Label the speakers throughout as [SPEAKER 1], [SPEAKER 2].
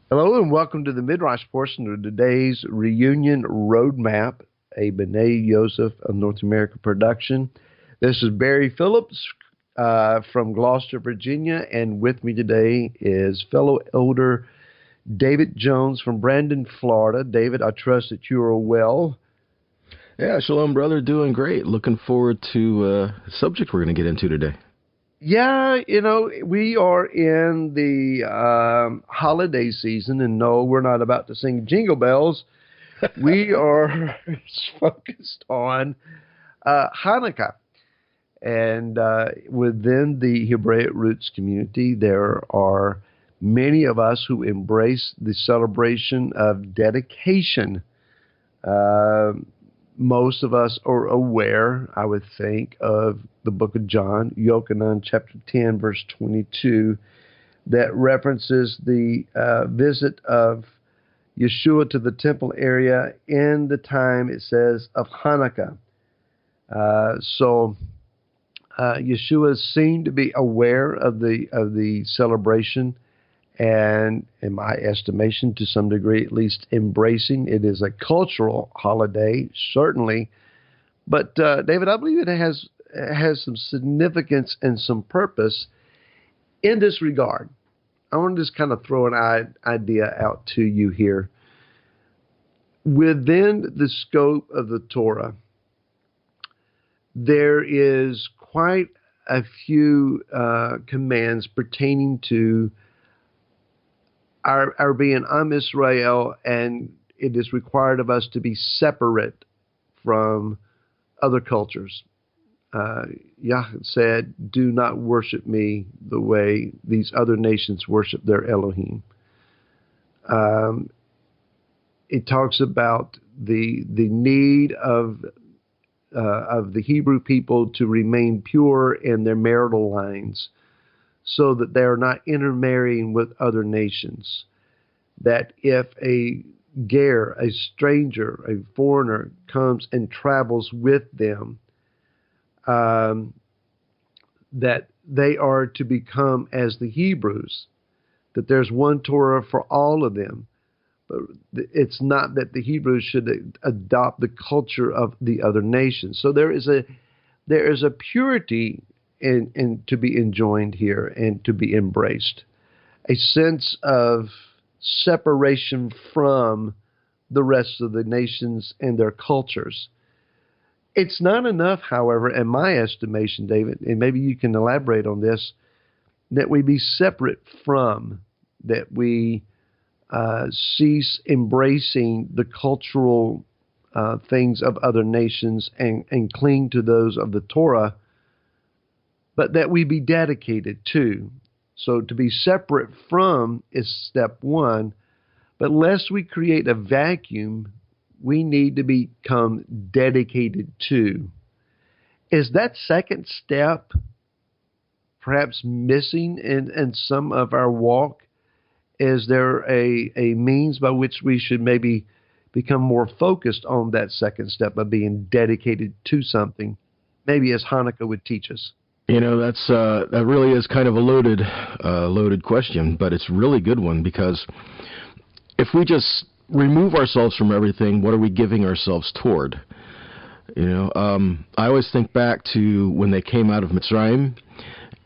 [SPEAKER 1] Hello and welcome to the Midrash portion of today's Reunion Roadmap, a B'nai Yosef of North America production. This is Barry Phillips from Gloucester, Virginia, and with me today is fellow elder David Jones from Brandon, Florida. David, I trust that you are well.
[SPEAKER 2] Yeah, shalom, brother. Doing great. Looking forward to the subject we're going to get into today.
[SPEAKER 1] Yeah, we are in the holiday season, and no, we're not about to sing jingle bells. We are focused on Hanukkah. And within the Hebraic roots community, there are many of us who embrace the celebration of dedication. Uh, Most of us are aware, I would think, of the book of John, Yochanan chapter 10, verse 22, that references the visit of Yeshua to the temple area in the time, it says, of Hanukkah. So Yeshua seemed to be aware of the celebration, and in my estimation, to some degree at least, embracing it is a cultural holiday, certainly. But David, I believe it has some significance and some purpose in this regard. I want to just kind of throw an idea out to you here. Within the scope of the Torah, there is quite a few commands pertaining to our being Israel, and it is required of us to be separate from other cultures. Yahweh said, "Do not worship me the way these other nations worship their Elohim." It talks about the need of the Hebrew people to remain pure in their marital lines, so that they are not intermarrying with other nations. That if a ger, a stranger, a foreigner, comes and travels with them, that they are to become as the Hebrews, that there's one Torah for all of them. But it's not that the Hebrews should adopt the culture of the other nations. So there is a purity in to be enjoined here and to be embraced, a sense of separation from the rest of the nations and their cultures. It's not enough, however, in my estimation, David, and maybe you can elaborate on this, that we be separate from, that we cease embracing the cultural things of other nations and cling to those of the Torah, but that we be dedicated to. So to be separate from is step one, but lest we create a vacuum, we need to become dedicated to. Is that second step perhaps missing in some of our walk? Is there a means by which we should maybe become more focused on that second step of being dedicated to something, maybe as Hanukkah would teach us?
[SPEAKER 2] That really is kind of a loaded question, but it's a really good one, because if we just remove ourselves from everything, what are we giving ourselves toward? I always think back to when they came out of Mitzrayim,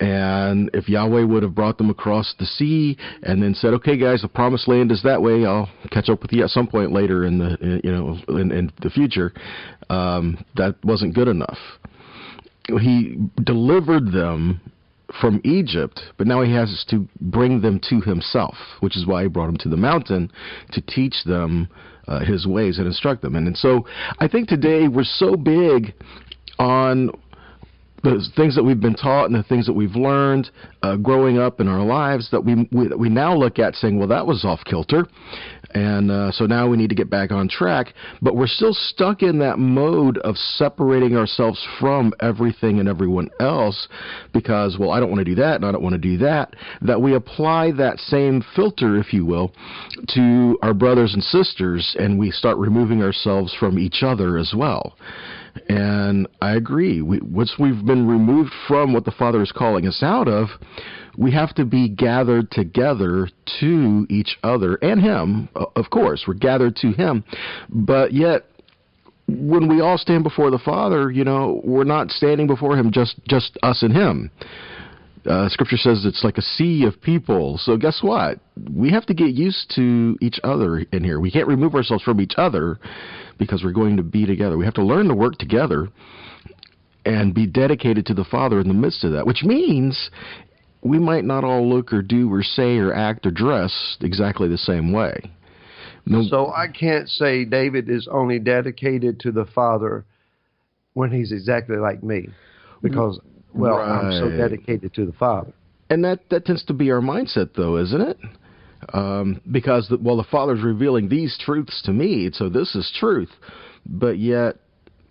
[SPEAKER 2] and if Yahweh would have brought them across the sea and then said, "Okay, guys, the promised land is that way. I'll catch up with you at some point later in the future," that wasn't good enough. He delivered them from Egypt, but now he has to bring them to himself, which is why he brought them to the mountain to teach them his ways and instruct them. And so I think today we're so big on the things that we've been taught and the things that we've learned growing up in our lives that we now look at saying, well, that was off kilter, and so now we need to get back on track. But we're still stuck in that mode of separating ourselves from everything and everyone else because, well, I don't want to do that and I don't want to do that, that we apply that same filter, if you will, to our brothers and sisters, and we start removing ourselves from each other as well. And I agree. Once we've been removed from what the Father is calling us out of, we have to be gathered together to each other and Him. Of course, we're gathered to Him. But yet, when we all stand before the Father, we're not standing before Him just us and Him. Scripture says it's like a sea of people. So guess what? We have to get used to each other in here. We can't remove ourselves from each other because we're going to be together. We have to learn to work together and be dedicated to the Father in the midst of that, which means we might not all look or do or say or act or dress exactly the same way. No.
[SPEAKER 1] So I can't say David is only dedicated to the Father when he's exactly like me, because, well, right. I'm so dedicated to the Father.
[SPEAKER 2] And that tends to be our mindset, though, isn't it? Because, the Father's revealing these truths to me, so this is truth. But yet,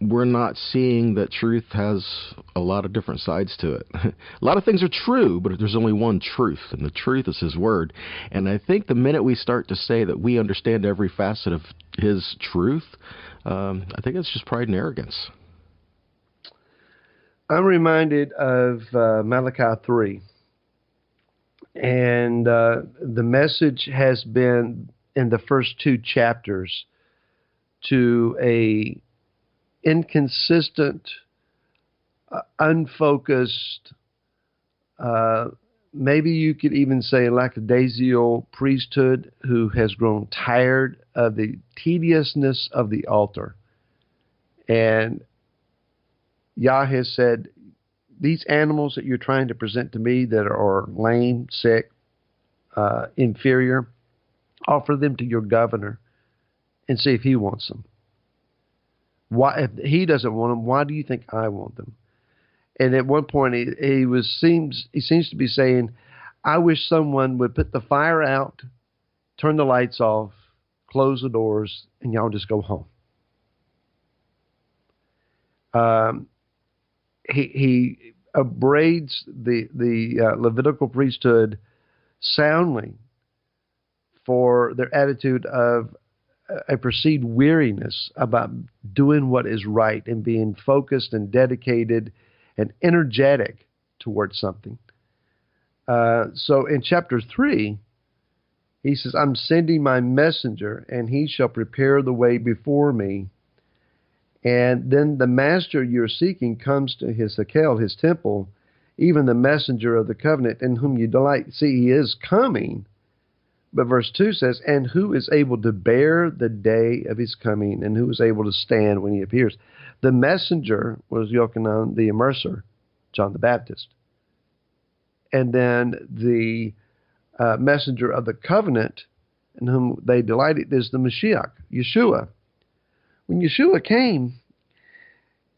[SPEAKER 2] we're not seeing that truth has a lot of different sides to it. A lot of things are true, but there's only one truth, and the truth is His Word. And I think the minute we start to say that we understand every facet of His truth, I think it's just pride and arrogance.
[SPEAKER 1] I'm reminded of Malachi 3. And the message has been, in the first 2 chapters, to a inconsistent, unfocused, maybe you could even say lackadaisical priesthood who has grown tired of the tediousness of the altar. And Yah has said, these animals that you're trying to present to me that are lame, sick, inferior, offer them to your governor and see if he wants them. Why, if he doesn't want them, why do you think I want them? And at one point, he seems to be saying, I wish someone would put the fire out, turn the lights off, close the doors, and y'all just go home. He upbraids the Levitical priesthood soundly for their attitude of a perceived weariness about doing what is right and being focused and dedicated and energetic towards something. So in chapter 3, he says, I'm sending my messenger, and he shall prepare the way before me. And then the master you're seeking comes to his Hekel, his temple, even the messenger of the covenant in whom you delight. See, he is coming. But verse 2 says, and who is able to bear the day of his coming, and who is able to stand when he appears? The messenger was Yochanan the Immerser, John the Baptist. And then the messenger of the covenant in whom they delighted is the Mashiach, Yeshua. When Yeshua came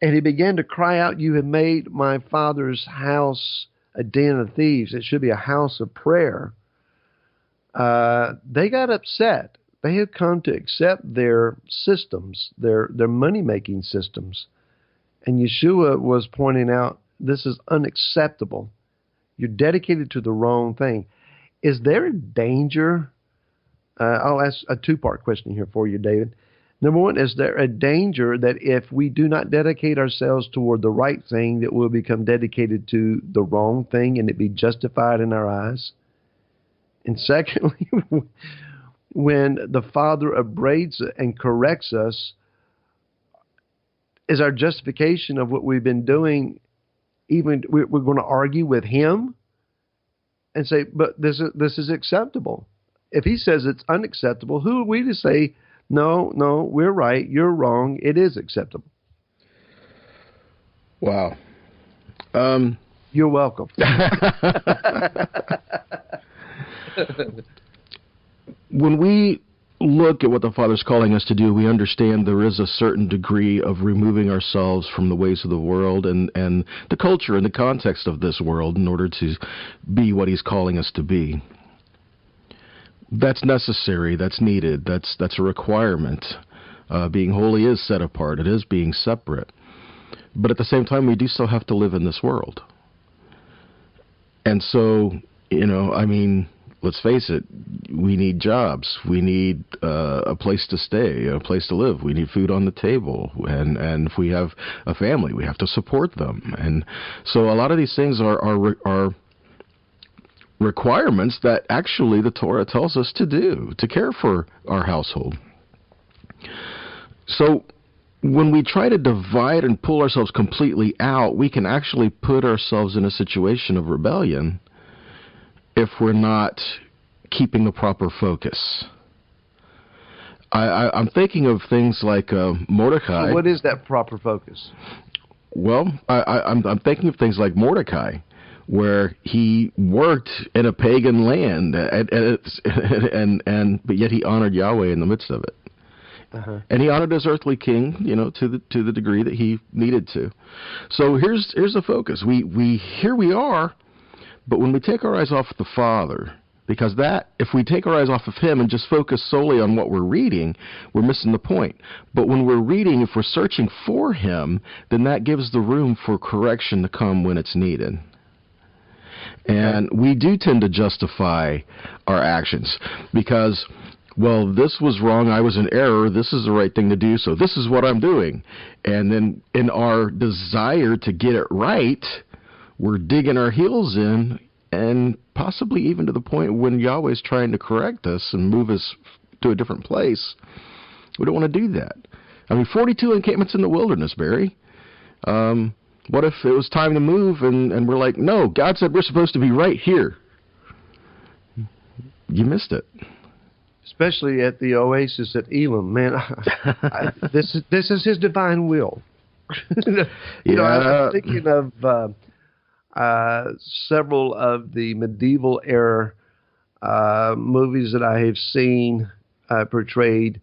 [SPEAKER 1] and he began to cry out, you have made my Father's house a den of thieves. It should be a house of prayer. They got upset. They had come to accept their systems, their money-making systems. And Yeshua was pointing out, this is unacceptable. You're dedicated to the wrong thing. Is there a danger? I'll ask a 2-part question here for you, David. Number 1, is there a danger that if we do not dedicate ourselves toward the right thing, that we'll become dedicated to the wrong thing and it be justified in our eyes? And secondly, when the Father upbraids and corrects us, is our justification of what we've been doing, even we're going to argue with Him and say, but this is acceptable. If He says it's unacceptable, who are we to say, no, we're right, you're wrong, it is acceptable?
[SPEAKER 2] Wow.
[SPEAKER 1] You're welcome.
[SPEAKER 2] When we look at what the Father's calling us to do, we understand there is a certain degree of removing ourselves from the ways of the world and the culture and the context of this world in order to be what He's calling us to be. That's necessary, that's needed, that's a requirement. Being holy is set apart, it is being separate. But at the same time, we do still have to live in this world. And so, let's face it, we need jobs. We need a place to stay, a place to live. We need food on the table. And if we have a family, we have to support them. And so a lot of these things are requirements that actually the Torah tells us to do, to care for our household. So when we try to divide and pull ourselves completely out, we can actually put ourselves in a situation of rebellion if we're not keeping the proper focus. I'm thinking of things like Mordecai.
[SPEAKER 1] So what is that proper focus?
[SPEAKER 2] Well, I'm thinking of things like Mordecai, where he worked in a pagan land, but yet he honored Yahweh in the midst of it. Uh-huh. And he honored his earthly king, to the degree that he needed to. So here's the focus. Here we are, but when we take our eyes off the Father, because if we take our eyes off of him and just focus solely on what we're reading, we're missing the point. But when we're reading, if we're searching for him, then that gives the room for correction to come when it's needed. And we do tend to justify our actions because, well, this was wrong, I was in error, this is the right thing to do, so this is what I'm doing. And then in our desire to get it right, we're digging our heels in, and possibly even to the point when Yahweh's trying to correct us and move us to a different place. We don't want to do that. 42 encampments in the wilderness, Barry. What if it was time to move and we're like, no, God said we're supposed to be right here. You missed it.
[SPEAKER 1] Especially at the oasis at Elim. Man, this is his divine will. I'm thinking of several of the medieval era movies that I have seen portrayed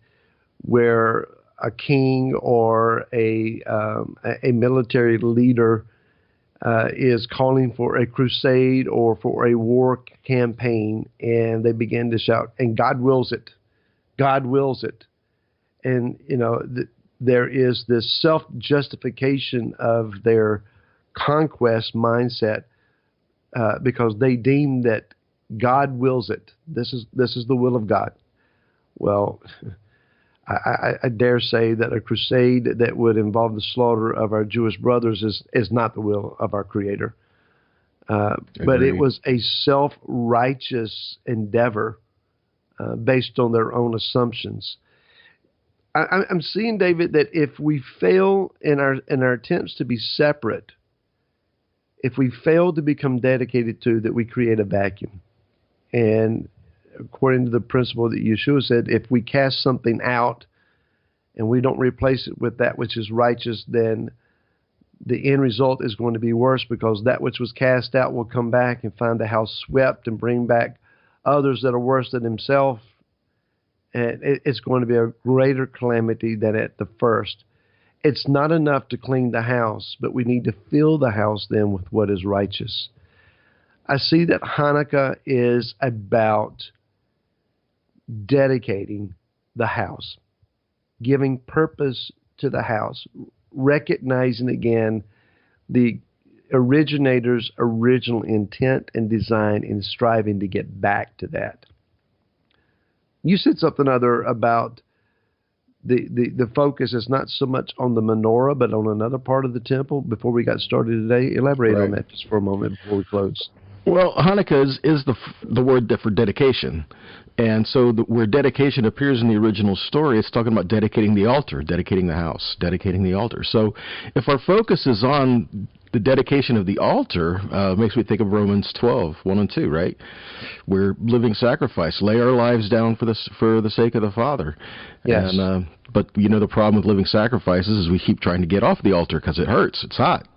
[SPEAKER 1] where a king or a military leader is calling for a crusade or for a war campaign, and they begin to shout, and God wills it. God wills it. And, there is this self-justification of their conquest mindset because they deem that God wills it. This is the will of God. Well, I dare say that a crusade that would involve the slaughter of our Jewish brothers is not the will of our Creator. But it was a self-righteous endeavor based on their own assumptions. I'm seeing, David, that if we fail in our attempts to be separate, if we fail to become dedicated to, that we create a vacuum. And according to the principle that Yeshua said, if we cast something out and we don't replace it with that which is righteous, then the end result is going to be worse, because that which was cast out will come back and find the house swept and bring back others that are worse than himself. And it's going to be a greater calamity than at the first. It's not enough to clean the house, but we need to fill the house then with what is righteous. I see that Hanukkah is about dedicating the house, giving purpose to the house, recognizing again the originator's original intent and design, and striving to get back to that. You said something other about the focus is not so much on the menorah, but on another part of the temple before we got started today. Elaborate on that just for a moment before we close.
[SPEAKER 2] Well, Hanukkah is the word for dedication. And so where dedication appears in the original story, it's talking about dedicating the altar, dedicating the house, dedicating the altar. So if our focus is on the dedication of the altar, makes me think of Romans 12, 1 and 2, right? We're living sacrifice. Lay our lives down for the sake of the Father.
[SPEAKER 1] Yes.
[SPEAKER 2] And, but, the problem with living sacrifices is we keep trying to get off the altar because it hurts. It's hot,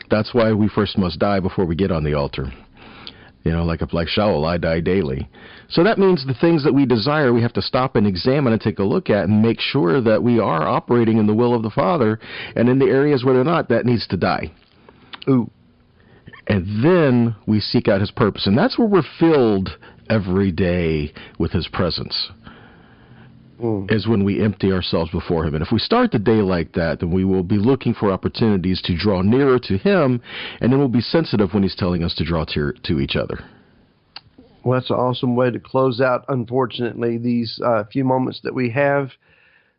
[SPEAKER 2] That's why we first must die before we get on the altar. Like Shaul, I die daily. So that means the things that we desire, we have to stop and examine and take a look at and make sure that we are operating in the will of the Father, and in the areas where they're not, that needs to die.
[SPEAKER 1] Ooh.
[SPEAKER 2] And then we seek out his purpose. And that's where we're filled every day with his presence. Is when we empty ourselves before him. And if we start the day like that, then we will be looking for opportunities to draw nearer to him, and then we'll be sensitive when he's telling us to draw to each other.
[SPEAKER 1] Well, that's an awesome way to close out, unfortunately, these few moments that we have.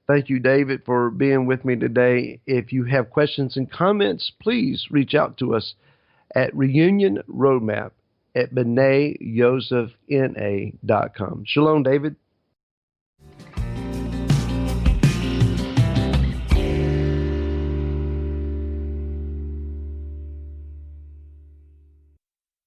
[SPEAKER 1] Thank you, David, for being with me today. If you have questions and comments, please reach out to us at Reunion Roadmap at B'naiYosefNA.com. Shalom, David.